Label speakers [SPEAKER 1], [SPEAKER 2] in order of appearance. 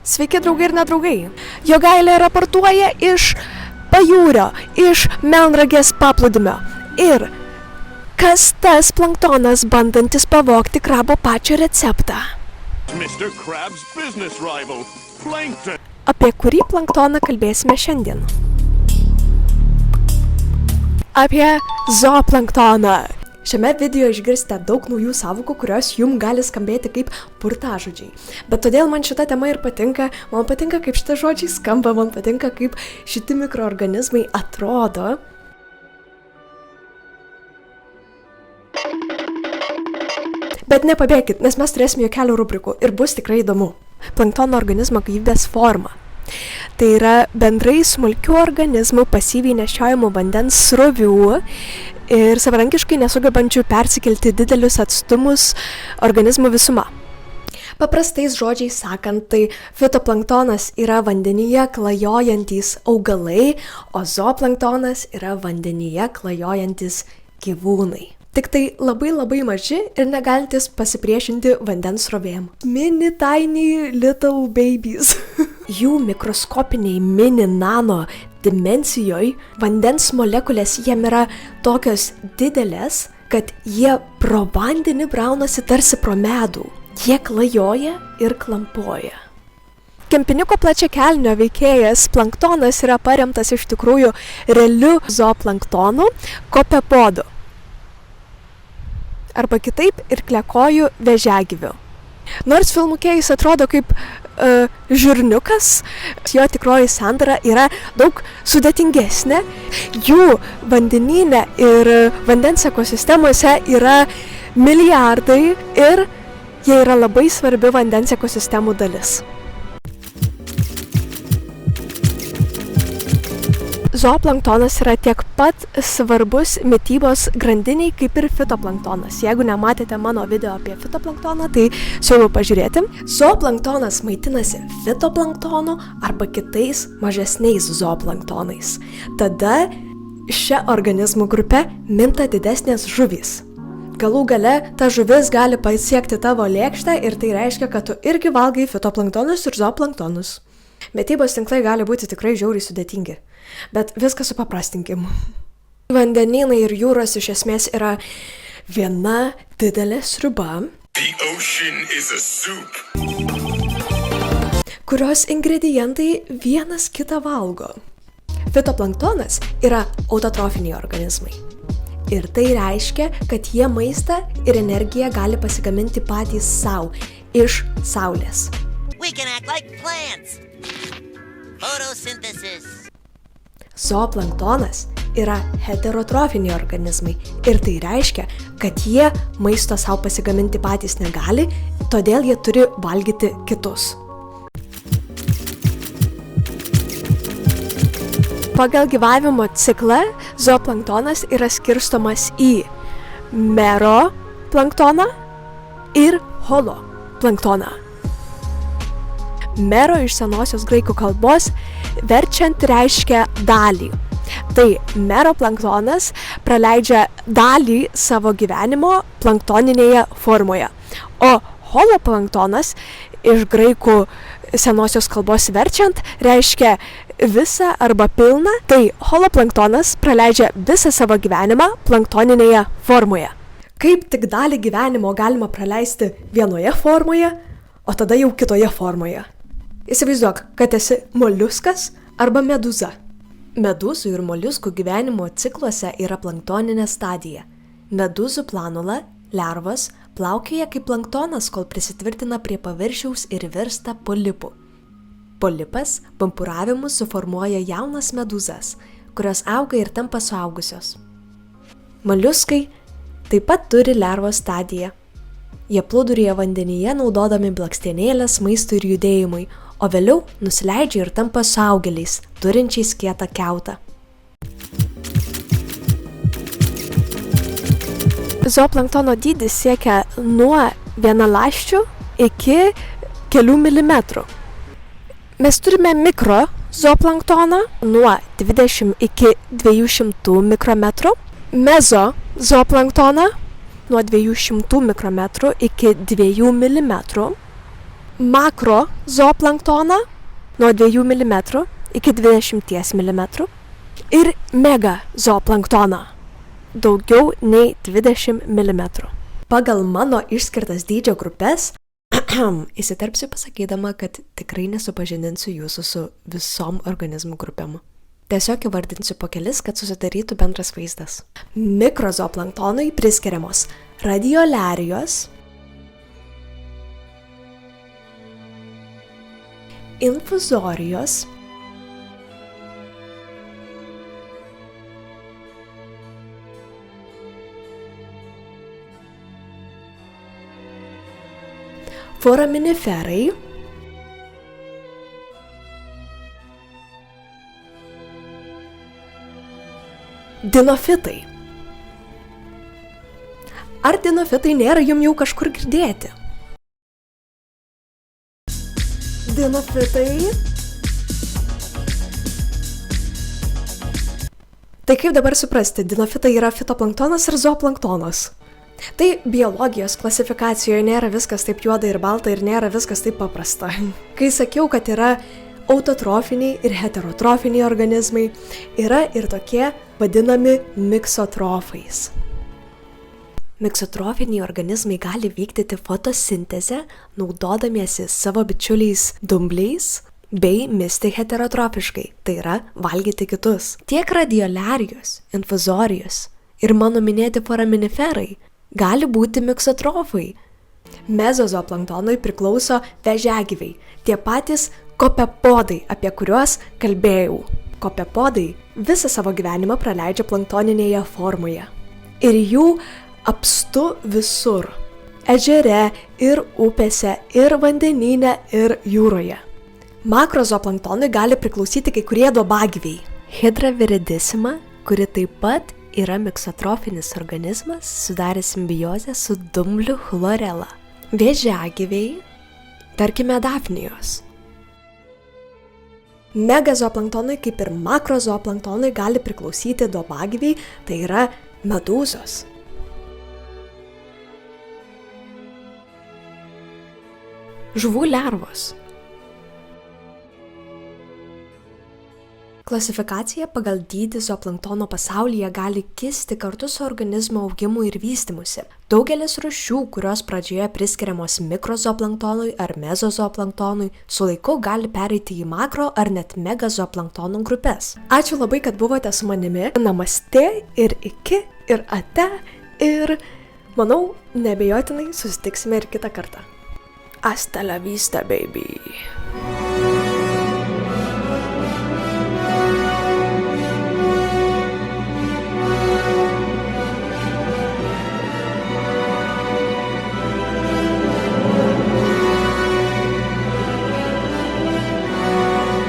[SPEAKER 1] Sveiki draugai ir nedraugai. Jogailė raportuoja iš pajūrio, iš Melnragės paplūdimio. Ir kas tas planktonas bandantis pavogti krabo pačio receptą?
[SPEAKER 2] Mr. Krab's business rival, Plankton.
[SPEAKER 1] Apie kurį planktoną kalbėsime šiandien? Apie zooplanktoną. Šiame video išgirsite daug naujų sąvokų, kurios jums gali skambėti kaip burtažodžiai. Bet todėl man šita tema ir patinka. Man patinka, kaip šitie žodžiai skamba, man patinka, kaip šitie mikroorganizmai atrodo. Bet nepabėkit, nes mes turėsime jau kelių rubrikų ir bus tikrai įdomu. Planktono organizmo gyvybės forma. Tai yra bendrai smulkių organizmų pasyviai nešiojamų vandens srovių ir savarankiškai nesugebančių persikelti didelius atstumus organizmų visuma. Paprastais žodžiais sakant, tai fitoplanktonas yra vandenyje klajojantys augalai, o zooplanktonas yra vandenyje klajojantys gyvūnai. Tik tai labai maži ir negalintys pasipriešinti vandens srovėm. Mini tiny little babies. Jų mikroskopiniai mini nano dimensijoje vandens molekulės jiem yra tokios didelės, kad jie pro vandenį braunasi tarsi pro medų. Jie klajoja ir klampoja. Kempiniuko plačiakelnio veikėjas planktonas yra paremtas iš tikrųjų realiu zooplanktonu kopepodu. Arba kitaip ir klekojų vėžiagyviu. Nors filmuke jis atrodo kaip žiurniukas, jo tikroji sandara yra daug sudėtingesnė. Jų vandenyne ir vandens ekosistemose yra milijardai ir jie yra labai svarbi vandens ekosistemų dalis. Zooplanktonas yra tiek pat svarbus mitybos grandiniai kaip ir fitoplanktonas. Jeigu nematėte mano video apie fitoplanktoną, tai siūlau pažiūrėti. Zooplanktonas maitinasi fitoplanktonu arba kitais mažesniais zooplanktonais. Tada šią organizmų grupę minta didesnės žuvys. Galų gale ta žuvis gali pasiekti tavo lėkštę ir tai reiškia, kad tu irgi valgai fitoplanktonus ir zooplanktonus. Mitybos tinklai gali būti tikrai žiauriai sudėtingi. Bet viską supaprastinkim. Vandenynai ir jūros iš esmės yra viena didelė sriuba, kurios ingredientai vienas kitą valgo. Fitoplanktonas yra autotrofiniai organizmai. Ir tai reiškia, kad jie maistą ir energiją gali pasigaminti patys savo iš saulės.
[SPEAKER 3] We can act like plants. Photosynthesis.
[SPEAKER 1] Zooplanktonas yra heterotrofiniai organizmai ir tai reiškia, kad jie maisto savo pasigaminti patys negali, todėl jie turi valgyti kitus. Pagal gyvavimo ciklą zooplanktonas yra skirstomas į meroplanktoną ir holoplanktoną. Mero iš senosios graikų kalbos verčiant reiškia dalį. Tai meroplanktonas praleidžia dalį savo gyvenimo planktoninėje formoje. O holoplanktonas iš graikų senosios kalbos verčiant reiškia visą arba pilną. Tai holoplanktonas praleidžia visą savo gyvenimą planktoninėje formoje. Kaip tik dalį gyvenimo galima praleisti vienoje formoje, o tada jau kitoje formoje. Įsivaizduok, kad esi moliuskas arba meduza. Medūzų ir moliuskų gyvenimo cikluose yra planktoninė stadija. Medūzų planula, lervos, plaukioja kaip planktonas, kol prisitvirtina prie paviršiaus ir virsta polipu. Polipas pampuravimu suformuoja jaunas medūzas, kurios auga ir tampa suaugusios. Moliuskai taip pat turi lervos stadiją. Jie plūdurėja vandenyje naudodami blakstienėlės maistui ir judėjimui, o vėliau nusileidžia ir tampa suaugėliais, turinčiais kietą kiautą. Zooplanktono dydis siekia nuo vienaląsčių iki kelių milimetrų. Mes turime mikro zooplanktoną nuo 20 iki 200 mikrometrų, mezo zooplanktoną nuo 200 mikrometrų iki 2 milimetrų, makro zooplanktoną nuo 2 mm iki 20 mm ir mega zooplanktoną daugiau nei 20 mm. Pagal mano išskirtas dydžio grupės, įsiterpsiu pasakydama, kad tikrai nesupažindinsiu jūsų su visom organizmų grupėm. Tiesiog įvardinsiu po kelis, kad susidarytų bendras vaizdas. Mikrozooplanktonui priskiriamos radioliarijos, infuzorijos, foraminiferai, dinofitai. Ar dinofitai nėra jums jau kažkur girdėti? Dinofitai. Tai kaip dabar suprasti, dinofitai yra fitoplanktonas ir zooplanktonas? Tai biologijos klasifikacijoje nėra viskas taip juoda ir balta ir nėra viskas taip paprasta. Kai sakiau, kad yra autotrofiniai ir heterotrofiniai organizmai, yra ir tokie vadinami miksotrofais. Miksotrofiniai organizmai gali vykdyti fotosintezę, naudodamiesi savo bičiuliais dumbliais bei misti heterotrofiškai, tai yra valgyti kitus. Tiek radioliarijos, infuzorijos ir mano minėti foraminiferai gali būti miksotrofai. Mezozooplanktonui priklauso vėžiagyviai, tie patys kopepodai, apie kuriuos kalbėjau. Kopepodai visą savo gyvenimą praleidžia planktoninėje formoje. Ir jų apstu visur. Ežere ir upėse, ir vandenyne, ir jūroje. Makrozooplanktonui gali priklausyti kai kurie duobagyviai. Hydra viridissima, kuri taip pat yra miksotrofinis organizmas, sudarė simbiozę su dumbliu chlorela. Vėžiagyviai, tarkime dafnijos. Megazooplanktonui kaip ir makrozooplanktonui gali priklausyti duobagyviai, tai yra medūzos. Žuvų lervos. Klasifikacija pagal dydį zooplanktono pasaulyje gali kisti kartu su organizmo augimu ir vystymusi. Daugelis rūšių, kurios pradžioje priskiriamos mikrozooplanktonui ar mezozooplanktonui, su laiku gali pereiti į makro ar net megazooplanktonų grupės. Ačiū labai, kad buvote su manimi. Namaste ir iki ir ate ir manau, neabejotinai susitiksime ir kitą kartą. Hasta la vista, baby.